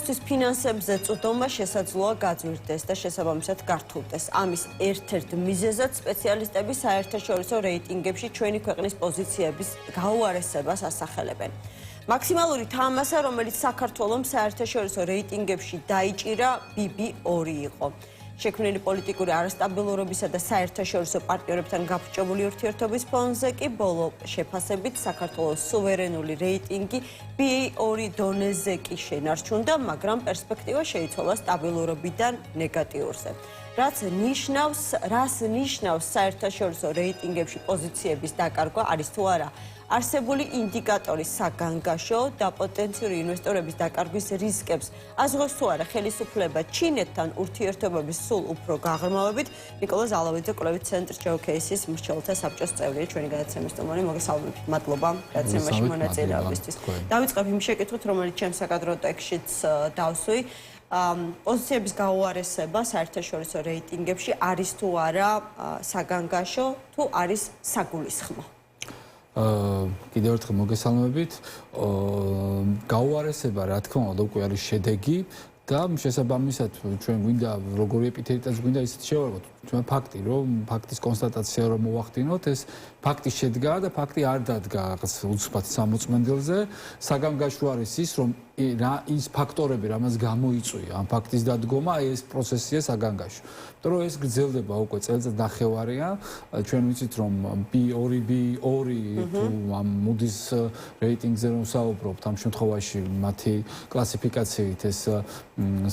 საერთაშორისო ფინანსებზე წვდომა შესაძლოა გაძვირდეს და შესაბამისად გართულდეს. ამის ერთ-ერთ მიზეზად სპეციალისტები საერთაშორისო რეიტინგებში ჩვენი ქვეყნის პოზიციების გაუარესებას ასახელებენ. მაქსიმალური თამასა, რომელიც საქართველოს საერთაშორისო რეიტინგებში დაიჭირა, BB2 იყო. შექმნილი პოლიტიკური არასტაბილურობისა და საერთაშორისო პარტნიორებთან გაფრჩებული ურთიერთობის ფონზე კი ბოლო შეფასებით საქართველოს სუვერენული რეიტინგი BA2 დონეზე კი შენარჩუნდა, მაგრამ პერსპექტივა შეიცვალა სტაბილურობიდან ნეგატიურზე. რას ნიშნავს საერთაშორისო რეიტინგებში პოზიციების დაკარგვა არის თუ არა არსებული ინდიკატორის საგანგაშო და პოტენციური ინვესტორების დაკარგვის რისკებს აზღვევს თუ არა ხელისუფლება ჩინეთთან ურთიერთობების სულ უფრო გაღრმავებით. ნიკოლა ზალავიძე, კვლევით ცენტრ ჯეოქეისის მრჩეველთა საბჭოს წევრია, ჩვენი გადაცემის სტუმარი. მოგესალმებით. მადლობა გადაცემაში მონაწილეობისთვის. დავიწყებ იმ შეკითხვით, რომელიც ჩემს საკადრო ტექსტშიც დავსვი. პოზიციების გაუარესება საერთაშორისო რეიტინგებში არის თუ არა საგანგაშო თუ არის საგულისხმო? კიდევ ერთხელ მოგესალმებით. გაუარესება, რა თქმა უნდა, უკვე არის შედეგი და შესაბამისად ჩვენ გვინდა როგორი ეპითეტიც გვინდა ისეთ შევარგოთ. ჩვენ ფაქტი, რომ ფაქტის კონსტატაცია რომ მოვახდინოთ, ეს ფაქტი შედგა და ფაქტი არ დადგა რაღაც უცბად სამოწმენდილზე. საგანგაშო არის ის, რომ ის ფაქტორები, რამაც გამოიწვია ამ ფაქტის დადგომა, ეს პროცესია საგანგაშო. იმიტომ რომ ეს გრძელდება უკვე წელიწად ნახევარია. ჩვენ ვიცით, რომ B2 თუ ამ Moody's რეიტინგზე რომ ვსაუბრობთ, ამ შემთხვევაში მათი კლასიფიკაციით ეს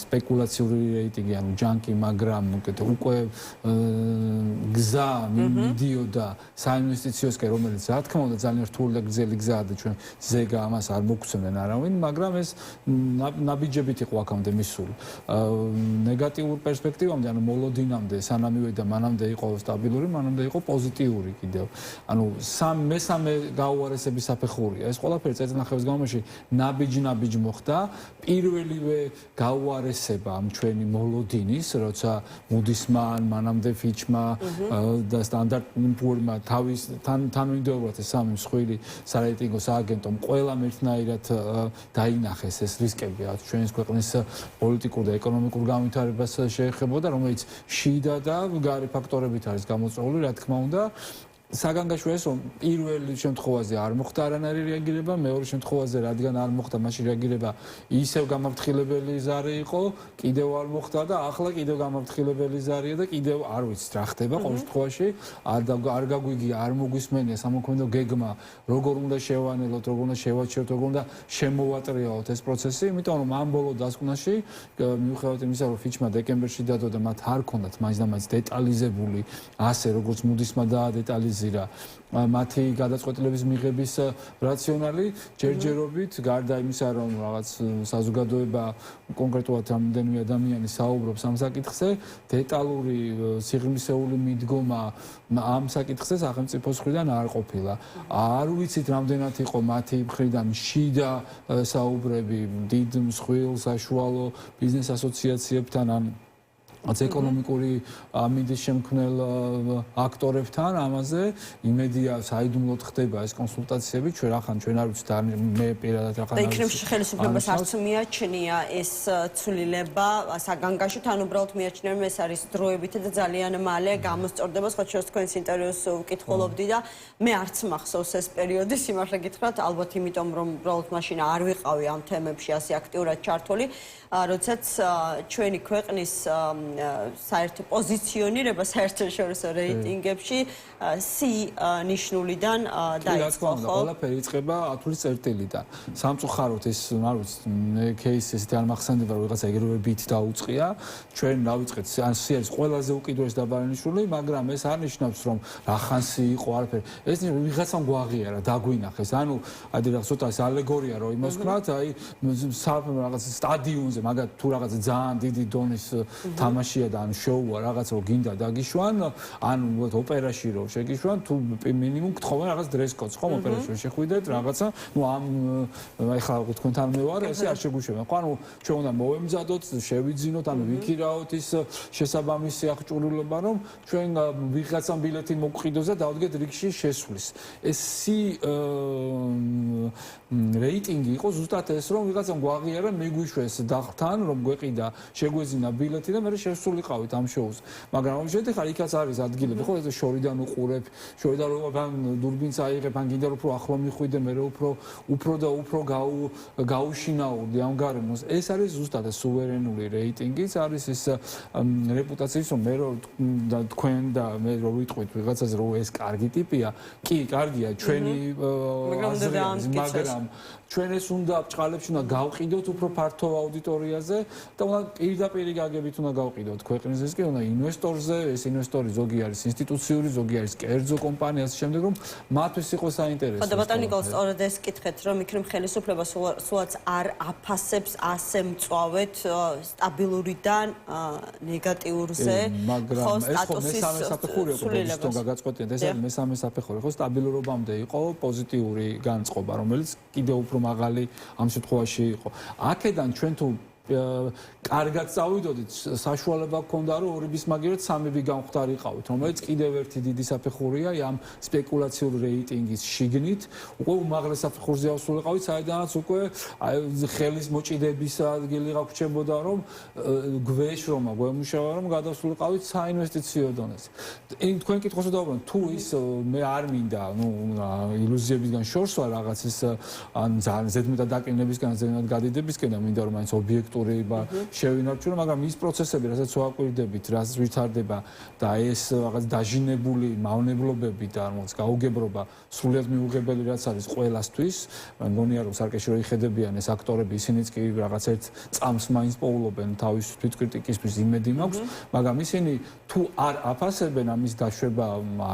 სპეკულაციური რეიტინგი, ანუ ჯანკი, მაგრამ უკვე გზა მიდიოდა საინვესტიციოსკენ, რომელიც რა თქმა უნდა ძალიან რთული და გრძელი გზაა და ჩვენ ზეგა ამას არ მოგცემენ არავინ, მაგრამ ეს ნაბიჯებით იყო აქამდე მისული. ნეგატიურ პერსპექტივამდე, ანუ მოლოდინამდე, სანამივე და მანამდე იყო სტაბილური, მანამდე იყო პოზიტიური კიდევ. ანუ მესამე გაუარესების საფეხურია. ეს ყველაფერი წელწადნახევრის განმავლობაში ნაბიჯ მოხდა. პირველივე გაუარესება ამ ჩვენი მოლოდინის, როცა Moody's-მა, მანამდე Fitch-მა და Standard & Poor's-მა თანმიმდევრულად ეს სამი მსხვილი სარეიტინგო სააგენტომ ყველამ ერთნაირად დაინახეს ეს რისკები, რაც ჩვენი ქვეყნის პოლიტიკურ და ეკონომიკურ განვითარებას შეეხებოდა, რომელიც შიდა და გარე ფაქტორებით არის გამოწვეული, რა თქმა უნდა. საგანგაშო ეს რომ პირველ შემთხვევაზე არ მოხდა არანაირი რეაგირება, მეორე შემთხვევაზე რადგან არ მოხდა, მაშინ რეაგირება ისევ გამაფრთხილებელი ზარი იყო, კიდევ არ მოხდა და ახლა კიდევ გამაფრთხილებელი ზარია და კიდევ არ ვიცით რა ხდება ყოველ შემთხვევაში, არ გაგვიგია, არ მოგვისმენია სამოქმედო გეგმა, როგორ უნდა შევანელოთ, როგორ უნდა შევაჩეროთ, როგორ უნდა შემოვატრიალოთ ეს პროცესი, იმიტომ რომ ამ ბოლო დასკვნაში მიუხედავად იმისა, რომ Fitch-მა დეკემბერში დადო და მათ არ ქონდათ მაინც და მაინც დეტალიზებული ასე როგორც Moody's-მა დაადეტალიზირა მათი გადაწყვეტილების მიღების რაციონალი ჯერჯერობით გარდა იმისა რომ რაღაც საზოგადოება კონკრეტულად რამდენიმე ადამიანი საუბრობს ამ საკითხზე დეტალური სიღრმისეული მიდგომა ამ საკითხზე სახელმწიფოს მხრიდან არ ყოფილა არ ვიცით რამდენად იყო მათი მხრიდან შიდა საუბრები დიდ მსხვილ საშუალო ბიზნეს ასოციაციებთან ან ეკონომიკური ამინდის შემქმნელ აქტორებთან ამაზე იმედია საიდუმლოდ ხდება ეს კონსულტაციები ჩვენ ახან ჩვენ არ ვიცით მე პირადად ახან და იქნებ ხელისუფლებას არც მიაჩნია ეს ცვლილება საგანგაშო თან უბრალოდ მიაჩნია რომ ეს არის დროებითი და ძალიან მალე გამოსწორდება სხვა შორის თქვენს ინტერვიუს ვკითხულობდი და მე არც მახსოვს ეს პერიოდი სიმართლე გითხრათ ალბათ იმიტომ რომ უბრალოდ მაშინ არ ვიყავი ამ თემებში ასე აქტიურად ჩართული როდესაც ჩვენი ქვეყნის საერთო პოზიციონირება საერთაშორისო რეიტინგებში C ნიშნულიდან დაიწყო ხო? ყველაფერი იწყება ათვლის წერტილიდან. სამწუხაროდ ეს არ ვიცი кейსი ესეთი არ მახსენდება რომ რაღაცა ეგრევე ბით დაუწყია. ჩვენ დავიწყეთ ან C არის ყველაზე უკიდურეს დაბალანიშნული, მაგრამ ეს არ ნიშნავს რომ რახან C იყო არაფერი. ეს ვიღაცამ გვაღიარა, დაგვინახეს. ანუ ადი რა ცოტა ეს ალეგორია რომ იმას ვქნათ, აი რაღაც სტადიონზე, მაგათ თუ რაღაც ძალიან დიდი დონის თამაში თამაშია და ან შოუა რაღაც რო გინდა დაგიშვან, ან ოპერაში რო შეგიშვან, თუ მინიმუმ გთხოვენ რაღაც დრეს-კოდს, ხომ ოპერაში რო შეხვიდეთ რაღაცა, ეხლა თქვენთან მე ვარ, ესე არ შეგვიშვება. ხო, ჩვენ უნდა მოვემზადოთ, შევიძინოთ, ვიქირაოთ ის შესაბამისი აღჭურვილობა, რომ ჩვენ ვიღაცამ ბილეთი მოგყიდოს და დავდგეთ რიგში შესვლის. ეს რეიტინგი იყო ზუსტად ეს, რომ ვიღაცამ გვაღიარა, მიგვიშვეს დაღთან, რომ გვეყიდა, შეგვეზინა ბილეთი და მე შევსულიყავით ამ შოუს. მაგრამ ამჟამად ხარ იქაც არის ადგილები, ხო, ეს შორიდან უყურებ, შორიდან რომ დურბინს აიღებ, ან გინდა რომ უფრო ახლო მიხვიდე, მე უფრო და უფრო გაუშინაურდი ამ გარემოს. ეს არის ზუსტად სუვერენული რეიტინგიც, არის ის რეპუტაციის, რომ მე თქვენ და მე რო ვიტყვით ვიღაცაზე, რომ ეს კარგი ტიპია, კი, კარგია, ჩვენი მაგრამ ჩვენ ეს უნდა ბჭყალებში უნდა გავყიდოთ უფრო ფართო აუდიტორიაზე და უნდა პირდაპირ გაგებით უნდა გავყიდოთ ქვეყნისეს კი უნდა ინვესტორზე, ეს ინვესტორი ზოგი არის ინსტიტუციური, ზოგი არის კერძო კომპანია, ასე შემდეგ, რომ მათთვის იყოს საინტერესო. ხო და ბატონო ნიკოლოზ, სწორედ ეს კითხეთ, რომ იქნებ ხელისუფლება სულაც არ აფასებს ასე მწვავედ სტაბილურიდან ნეგატიურზე, ხო, სტატუსის მესამე საფეხური იყო ბოდიშტონ გაგაწყვეტიათ, ეს არის მესამე საფეხური, ხო, სტაბილურობამდე იყო პოზიტიური განწყობა, რომელიც კიდევ უფრო მაღალი ამ შემთხვევაში იყო. აქედან ჩვენ თუ კარგად წავიდოდით, საშუალება გქონდა, რომ ორების მაგერად სამები გამختارიყავით, რომელიც კიდევ ერთი დიდი საფეხურია ამ სპეკულაციურ რეიტინგის შიგნით. უკვე უმაღლეს საფეხურზე ავსულიყავით, საიდანაც უკვე ხელის მოჭიდების ადგილი გაგვჩნდებოდა, რომ გვეშრომა, გვემუშავა, რომ გადავსულიყავით საინვესტიციო დონეზე. თქვენ კითხოს დავუბრუნდით, თუ ის მე არ მინდა, ილუზიებისგან შორს ვარ რაღაც ის ან ძალიან ზედმეტად დაკნინებისგან, ზედმეტად გადიდებისგან და მინდა რომ მაინც ობიექტური შევინარჩუნო, მაგრამ ის პროცესები, რასაც ვაკვირდებით, რაც ვითარდება და ეს რაღაც დაჟინებული მავნებლობები და რაღაც გაუგებრობა სრულიად მიუღებელი რაც არის ყველასთვის, მგონია რომ სარკეში იხედებიან ეს აქტორები, ისინიც კი რაღაც ერთ წამს მაინც პოულობენ თავის თვითკრიტიკისთვის იმედი მაქვს, მაგრამ ისინი თუ არ აფასებენ ამის დაშვება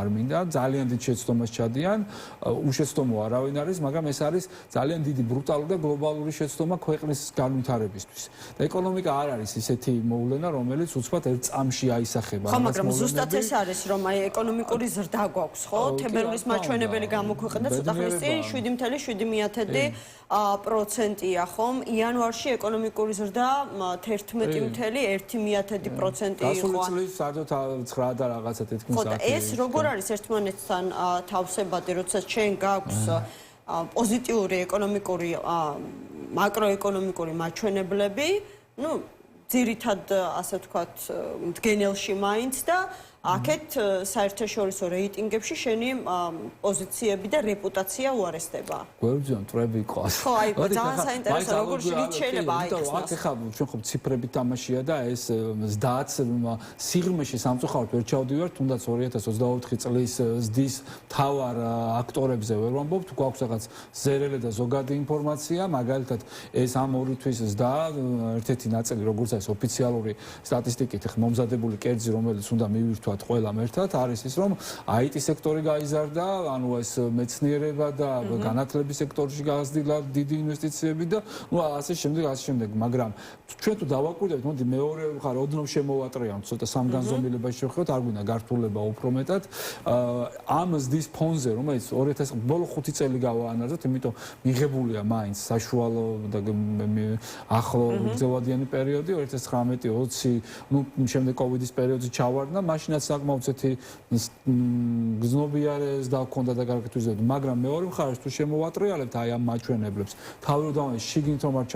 არ მინდა, ძალიან დიდ შეცდომას ჩადიან, უშეცდომო არავინ არის, მაგრამ ეს არის ძალიან დიდი ბრუტალური და გლობალური შეცდომა ქვეყნის განვითარებისთვის. და ეკონომიკა არ არის ისეთი მოვლენა, რომელიც უცბად ერთ წამში აისახება. ხო, მაგრამ ზუსტად ეს არის, რომ ეკონომიკური ზრდა გვაქვს, ხო? თებერვლის მაჩვენებელი გამოქვეყნდა ცოტა ხნის წინ 7.7%-ია, ხომ? იანვარში ეკონომიკური ზრდა 11.1% იყო. გასული წლის საერთოდ 9 და რაღაცა თითქმის 10. ხო, და ეს როგორ არის ერთმანეთთან თავსებადი, როცა ჩვენ გაქვს პოზიტიური ეკონომიკური მაკროეკონომიკური მაჩვენებლები, ძირითად ასე ვთქვათ, მდგენელში მაინც და აქეთ საერთაშორისო რეიტინგებში შენი პოზიციები და რეპუტაცია უარესდება. გვერდზე მტრები ყავს. ხო, აი, ძალიან საინტერესო, როგორ შეიძლება აიხსნას. აქ ახლა ჩვენ ხო ციფრები თამაშია და ეს ზდაც სიღრმეში სამწუხაროდ ვერ ჩავდივარ, თუნდაც 2024 წლის ზდის მთავარ აქტორებზე ვერ ვამბობ, თუ გვაქვს რაღაც ზერელე და ზოგადი ინფორმაცია, მაგალითად ეს ამ ორი თვის ზდა, ერთ-ერთი ნაწილი როგორც არის ოფიციალური სტატისტიკით მომზადებული კერძი, რომელიც უნდა მივირთვა ყველამ ერთად არის ის, რომ IT სექტორი გაიზარდა, ანუ ეს მეცნიერება და განათლების სექტორში გაზრდილა დიდი ინვესტიციები და ასე შემდეგ, მაგრამ ჩვენ თუ დავაკვირდებით, მოდი მეორე ხარ ოდნავ შემოვატრიალოთ, ცოტა სამგანზომილებაში შევხედოთ, არ გვინდა გართულება უფრო მეტად. ამ ზდის ფონზე, რომელიც 2000 ბოლო 5 წელი გავაანალიზოთ, იმიტომ მიღებულია მაინც საშუალო და ახლო გრძელვადიანი პერიოდი 2019-20, შემდეგ კოვიდის პერიოდში ჩავარდნა, მაშინაც საკმაოდ ცეთი გზნობიარეს და ჰქონდა და კარგად ვიზრდებოდი, მაგრამ მეორე მხარეს თუ შემოვატრიალებთ აი ამ მაჩვენებლებს, თავი რომ დავამე შიგნით რომ არ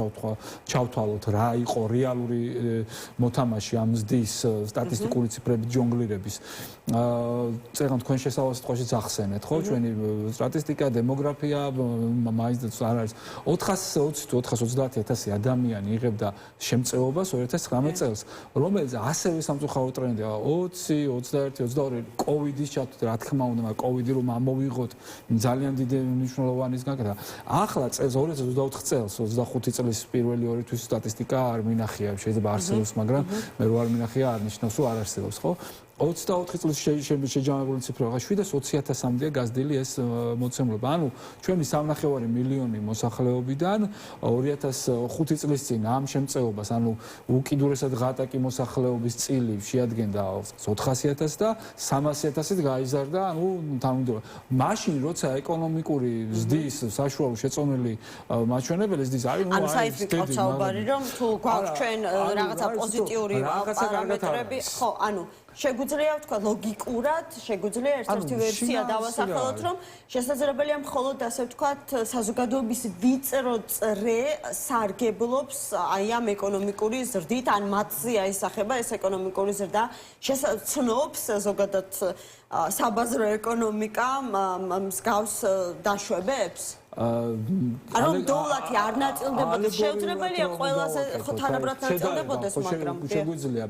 ჩავთვალოთ რა იყო რეალური მოთამაშე ამ ზდის სტატისტიკური ციფრების ჯონგლირების. წერან თქვენ შესავალსიტყვაშიც ახსენეთ, ხო, ჩვენი სტატისტიკა, დემოგრაფია, მაინც არ არის 420,000 ადამიანი იღებდა შემწეობას 2019 წელს, რომელიც ასევე სამწუხარო ტრენდია 20, 21, 22 კოვიდის ჩათვლით, რა თქმა უნდა, კოვიდი რომ ამოვიღოთ ძალიან დიდი მნიშვნელოვანის გაკეთა. ახლა წელს 2024 წელს 25 წლის პირველი ორი თვის სტატისტიკა არ მინახია, შეიძლება არსებობს, მაგრამ მე რო არ მინახია არ ნიშნავს, რომ არ არსებობს, ხო? 24 წლის შეჯამებული ციფრა 720,000-მდეა გაზრდილი ეს მოცემულობა. ანუ ჩვენი 3.5 მილიონი მოსახლეობიდან 2005 წლის წინ ამ შემწეობას, ანუ უკიდურესად ღატაკი მოსახლეობის წილი შეადგენდა 400,000 და 300,000-ით გაიზარდა, ანუ თანამედროვე. მაშინ როცა ეკონომიკური ზრდის საშუალო შეწონილი მაჩვენებელი ზრდის არის, ანუ საერთოდ საუბარი რომ თუ გვაქვს ჩვენ რაღაცა პოზიტიური პარამეტრები, ხო, ანუ შეგვიძლია ვთქვა ლოგიკურად, შეგვიძლია ერთ-ერთი ვერსია დავასახელოთ, რომ შესაძლებელია მხოლოდ ასე ვთქვათ საზოგადოების ვიწრო წრე სარგებლობს აი ამ ეკონომიკური ზრდით, ან მათზე აისახება ეს ეკონომიკური ზრდა, ცნობს ზოგადად საბაზრო ეკონომიკა მსგავს დაშვებებს? ანუ დოლარი არ ნაწილდებოდეს, შეუძლებელია ყველაზე თანაბრად ნაწილდებოდეს, მაგრამ შეგვიძლია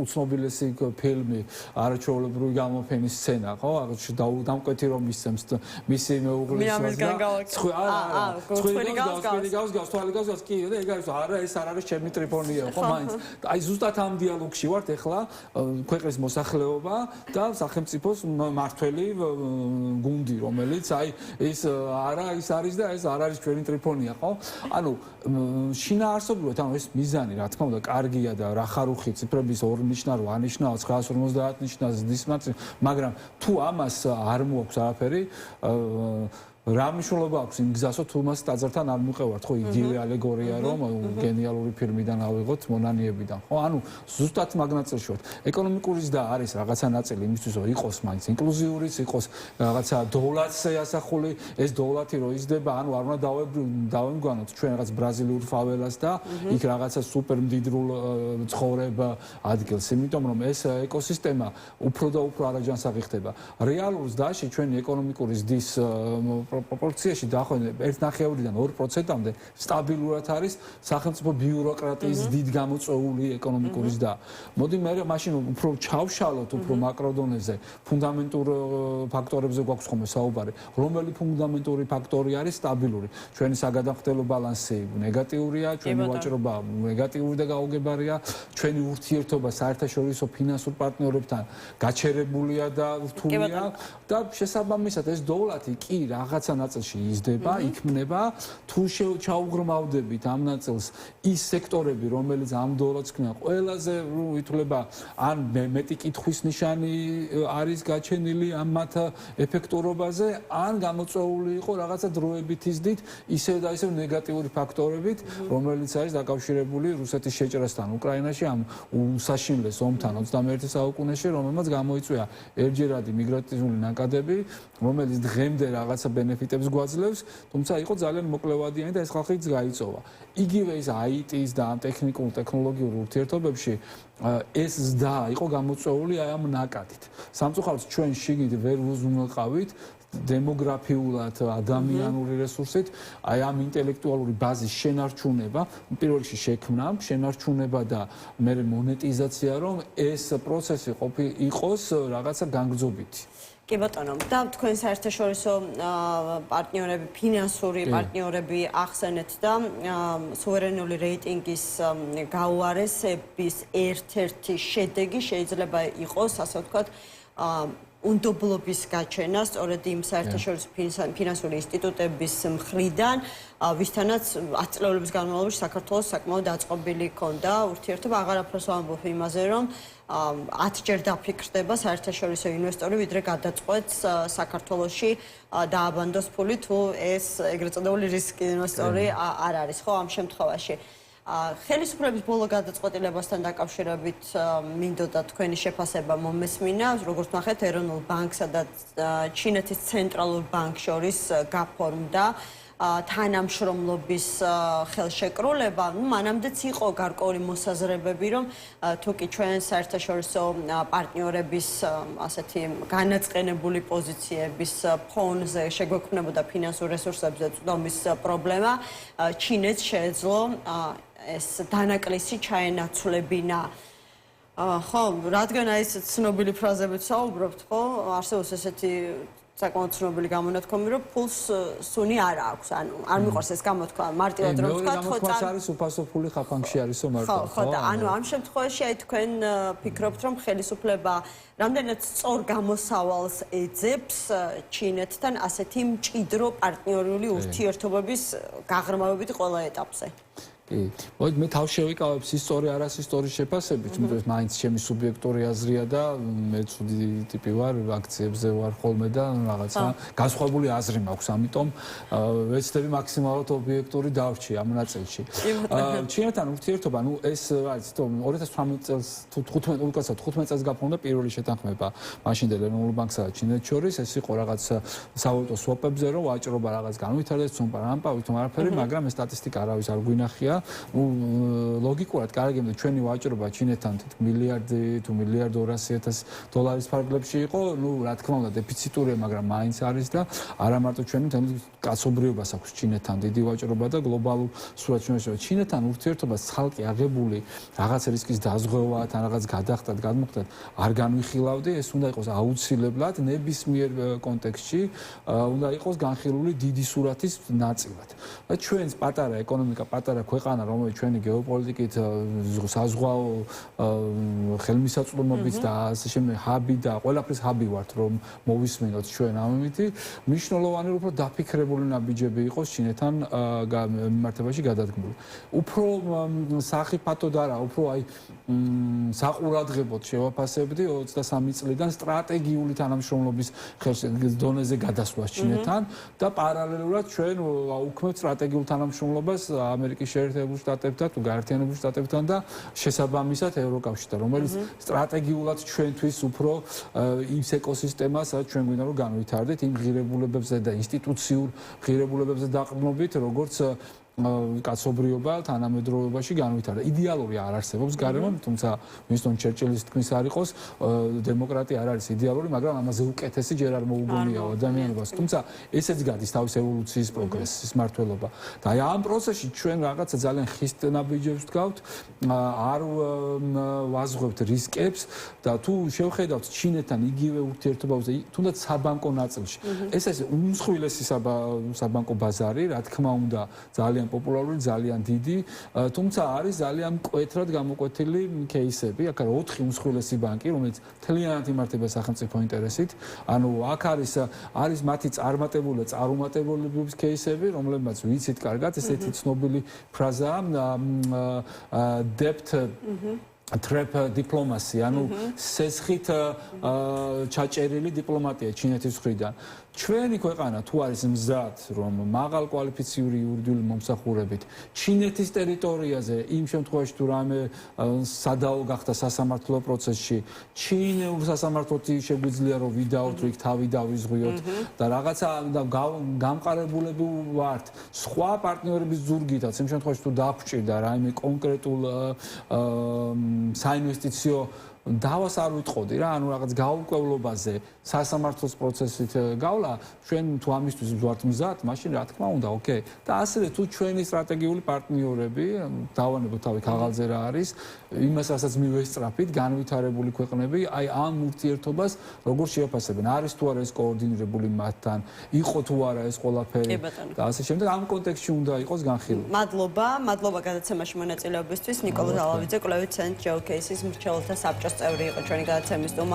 უცნობილესი ფილმი არაჩვეულებრივი გამოფენის სცენა, ხო? დამკვეთი რომ ისცემს მისი მეუღლის ეს არ არის ჩემი ტრიფონია, ხო? მაინც აი ზუსტად ამ დიალოგში ვართ ახლა ქვეყნის მოსახლეობა და სახელმწიფოს მმართველი გუნდი, რომელიც აი ის არის და ეს არ არის ჩვენი ტრიფონია, ხო? ანუ შინაარსობრივად, ანუ ეს მიზანი, რა თქმა უნდა, კარგია და რა ხარუხი ციფრების ორნიშნა, რვანიშნა, 950 ნიშნა ზრდის, მაგრამ თუ ამას არ მოაქვს არაფერი, რა მნიშვნელობა აქვს იმ გზასო თუ მას ტაძართან არ მივყევართ, ხო? იგივე ალეგორია რომ გენიალური ფილმიდან ავიღოთ მონანიებიდან, ხო? ანუ ზუსტად მაგნაწილში ვართ. ეკონომიკური ზრდა არის რაღაცა ნაწილი იმისთვის რომ იყოს მაინც ინკლუზიურიც, იყოს რაღაცა დოვლათზე ასახული, ეს დოვლათი რო იზრდება, ანუ არ უნდა დავემგვანოთ ჩვენ რაღაც ბრაზილიურ ფაველას და იქ რაღაცა სუპერ მდიდრულ ცხოვრება ადგილს, იმიტომ რომ ეს ეკოსისტემა უფრო და უფრო არაჯანსაღი ხდება. რეალურ ზრდაში ჩვენი ეკონომიკური ზრდის პროპორციაში დაახლოებით 1.5-დან 2%-მდე სტაბილურად არის სახელმწიფო ბიუროკრატიის დიდ გამოწვეული ეკონომიკური ზრდა. მოდი მე მაშინ უფრო ჩავშალოთ უფრო მაკროდონეზე, ფუნდამენტურ ფაქტორებზე გვაქვს ხოლმე საუბარი. რომელი ფუნდამენტური ფაქტორი არის სტაბილური? ჩვენი საგადახდელო ბალანსი ნეგატიურია, ჩვენი ვაჭრობა ნეგატიური და გაუგებარია, ჩვენი ურთიერთობა საერთაშორისო ფინანსურ პარტნიორებთან გაჩერებულია და რთულია და შესაბამისად ეს დოვლათი კი რაღაცა ნაწილში იზრდება, იქმნება, თუ ჩაუღრმავდებით ამ ნაწილს ის სექტორები, რომელიც ამ დოვლათს ქმნიან, ყველაზე ითვლება ან მეტი კითხვის ნიშანი არის გაჩენილი ამ მათ ეფექტურობაზე, ან გამოწვეული იყო რაღაცა დროებითი ზრდით, ისევ და ისევ ნეგატიური ფაქტორებით, რომელიც არის დაკავშირებული რუსეთის შეჭრასთან უკრაინაში, ამ უსაშინლეს ომთან 21 საუკუნეში, რომელმაც გამოიწვია ერთჯერადი მიგრაციული ნაკადები, რომელიც დღემდე რაღაცა ბენეფიტებს გვაძლევს, თუმცა იყო ძალიან მოკლევადიანი და ეს ხალხიც გაიწოვა. იგივე ის IT-ის და ამ ტექნოლოგიურ ურთიერთობებში ეს ზრდა იყო გამოწვეული აი ამ ნაკადით. სამწუხაროდ ჩვენ შიგნით ვერ ვუზრუნველყავით დემოგრაფიულად ადამიანური რესურსით, აი ამ ინტელექტუალური ბაზის შენარჩუნება, პირველ რიგში შექმნა, შენარჩუნება და მერე მონეტიზაცია, რომ ეს პროცესი იყოს რაღაცა განგრძობითი. კი ბატონო, და თქვენ საერთაშორისო პარტნიორები, ფინანსური პარტნიორები ახსენეთ და სუვერენული რეიტინგის გაუარესების ერთ-ერთი შედეგი შეიძლება იყოს, ასე ვთქვათ, უნდობლობის გაჩენა სწორედ იმ საერთაშორისო ფინანსური ინსტიტუტების მხრიდან, ვისთანაც 10 წლების განმავლობაში საქართველოს საკმაოდ დაწყობილი ჰქონდა ურთიერთობა. აღარაფერს ვამბობ იმაზე, რომ 10-ჯერ დაფიქრდება საერთაშორისო ინვესტორი, ვიდრე გადაწყვეტს საქართველოში დააბანდოს ფული, თუ ეს ეგრეთ წოდებული რისკი ინვესტორი არ არის, ხო, ამ შემთხვევაში. ხელისუფლების ბოლო გადაწყვეტილებასთან დაკავშირებით მინდოდა თქვენი შეფასება მომესმინა, როგორც ნახეთ, ეროვნულ ბანკსა და ჩინეთის ცენტრალურ ბანკს შორის გაფორმდა თანამშრომლობის ხელშეკრულება. მანამდეც იყო გარკვეული მოსაზრებები, რომ თუ კი ჩვენ საერთაშორისო პარტნიორების ასეთი განაწყენებული პოზიციების ფონზე შეგვექმნებოდა ფინანსურ რესურსებზე წვდომის პრობლემა, ჩინეთს შეეძლო ეს დანაკლისი ჩაენაცვლებინა. ხო, რადგან აი ეს ცნობილი ფრაზებით საუბრობთ, ხო, არსებობს ესეთი საკმაოდ ცნობილი გამონათქვამი, რომ ფულს სუნი არ აქვს. ანუ არ მიყვარს ეს გამოთქვა, მარტივად რომ ვთქვა, ხო, არის უფასო ფული ხაფანგში არისო მარტო. ხო, და ანუ ამ შემთხვევაში აი თქვენ ფიქრობთ, რომ ხელისუფლება რამდენად სწორ გამოსავალს ეძებს ჩინეთთან ასეთი მჭიდრო პარტნიორული ურთიერთობების გაღრმავებით ყველა ეტაპზე? კი, მოდი მე თავ შევიკავებ ისტორია არასისტორის შეფასებით, თუმცა მაინც ჩემი სუბიექტური აზრია და მე ცუდი ტიპი ვარ, აქციებზე ვარ ხოლმე და რაღაცა განსხვავებული აზრი მაქვს, ამიტომ ვეცდები მაქსიმალურად ობიექტური დავრჩი ამ ნაწილში. ჩინეთთან ურთიერთობა, ну ეს არის 2018 წელს თუ 15 წელს გაფორმდა პირველი შეთანხმება მაშინდელ ეროვნულ ბანკსა და ჩინეთს შორის, ეს იყო რაღაც სავალუტო სვოპებზე, რომ ვაჭრობა რაღაც განვითარდეს, თუმცა რამპავით არაფერი, მაგრამ ეს სტატისტიკა არავის არ გვინახია. ლოგიკურად კარგია, ჩვენი ვაჭრობა ჩინეთთან მილიარდი თუ მილიარდ 200,000 დოლარის ფარგლებში იყო, ну რა თქმა უნდა დეფიციტურია, მაგრამ მაინც არის და არა მარტო ჩვენი კაცობრიობას აქვს ჩინეთთან დიდი ვაჭრობა და გლობალურ სურათში ჩინეთთან ურთიერთობა ცალკე აღებული რაღაც რისკის დაზღვევა თან რაღაც გადახდად გადმოხდათ არ განვიხილავდი, ეს უნდა იყოს აუცილებლად ნებისმიერ კონტექსტში უნდა იყოს განხილული დიდი სურათის ნაწილად. და ჩვენს პატარა ეკონომიკა, პატარა ქვეყანა, რომელიც ჩვენი გეოპოლიტიკით საზღვაო ხელმისაწვდომობით და ასე შემდეგ ჰაბი და ყველაფრის ჰაბი ვართ, რომ მოვისმინოთ ჩვენ ამით, მნიშვნელოვანი უფრო დაფიქრებული ნაბიჯები იყოს ჩინეთთან მიმართებაში გადადგმული. უფრო სახიფათოდ არა, უფრო აი საყურადღებოდ შევაფასებდი 23 წლიდან სტრატეგიული თანამშრომლობის დონეზე გადასვლას ჩინეთთან და პარალელურად ჩვენ უქმებთ სტრატეგიულ თანამშრომლობას ამერიკის შეერთებულ შტატებთან თუ გაერთიანებულ შტატებთან და შესაბამისად ევროკავშირთან, რომელიც სტრატეგიულად ჩვენთვის უფრო ის ეკოსისტემას ჩვენ გვინდა რომ განვითარდეთ იმ ღირებულებებზე და ინსტიტუციურ ღირებულებებზე დაყრდნობით, როგორც კაცობრიობა თანამედროვეობაში განვითარდა. იდეალური არ არსებობს გარემო, თუმცა ვინსტონ ჩერჩილის თქმის არ იყოს, დემოკრატია არ არის იდეალური, მაგრამ ამაზე უკეთესი ჯერ არ მოუგონია ადამიანობას. თუმცა ესეც გადის თავის ევოლუციის პროგრესის მართლობა. და აი ამ პროცესში ჩვენ რაღაცა ძალიან ხისტ ნაბიჯებს ვდგავთ, არ ვაზღვევთ რისკებს და თუ შევხედავთ ჩინეთთან იგივე ურთიერთობებზე, თუნდაც საბანკო ნაწილში. ეს არის უმსხვილესი საბანკო ბაზარი, რა თქმა უნდა, ძალიან პოპულარული, ძალიან დიდი, თუმცა არის ძალიან მკვეთრად გამოკვეთილი кейსები. აქ არის 4 უმსხვილესი ბანკი, რომელიც მთლიანად იმართება სახელმწიფო ინტერესით. ანუ აქ არის მათი წარმატებული და წარუმატებლობის кейსები, რომლებმაც ვიცით კარგად, ესეთი ცნობილი ფრაზაა debt trap diplomacy, ანუ სესხით ჩაჭერილი დიპლომატია ჩინეთის მხრიდან. ჩვენი ქვეყანა თუ არის მზად, რომ მაღალ კვალიფიციური იურიდიული მომსახურებით ჩინეთის ტერიტორიაზე, იმ შემთხვევაში თუ რამე სადაო გახდა სასამართლო პროცესში, ჩინურ სასამართლოდ შეგვიძლია რომ ვიდაოთ, იქ თავი დავიზღვიოთ და რაღაცა გამყარებულები ვართ სხვა პარტნიორების ზურგითაც, იმ შემთხვევაში თუ დაგჭირდა რაიმე კონკრეტულ საინვესტიციო დავას არ ვიტყოდი რა, ანუ რაღაც გაურკვევლობაზე სასამართლოს პროცესით გავლა, ჩვენ თუ ამისთვის ვართ მზად, მაშინ რა თქმა უნდა, ოკეი. და ასევე თუ ჩვენი სტრატეგიული პარტნიორები, დავანებოთ თავი ქაღალდზე რა არის, იმას რასაც მივესწრაფით, განვითარებული ქვეყნები, აი ამ ურთიერთობას როგორ შეაფასებენ, არის თუ არა ეს კოორდინირებული მათთან, იყო თუ არა ეს ყველაფერი და ასე შემდეგ, ამ კონტექსტში უნდა იყოს განხილული. მადლობა გადაცემაში მონაწილეობისთვის. ნიკოლოზ ალავიძე, კვლევით ცენტრ ჯეოკეისის მრჩეველთა საბჭოს წევრი იყო ჩვენი გადაცემის სტუმარი.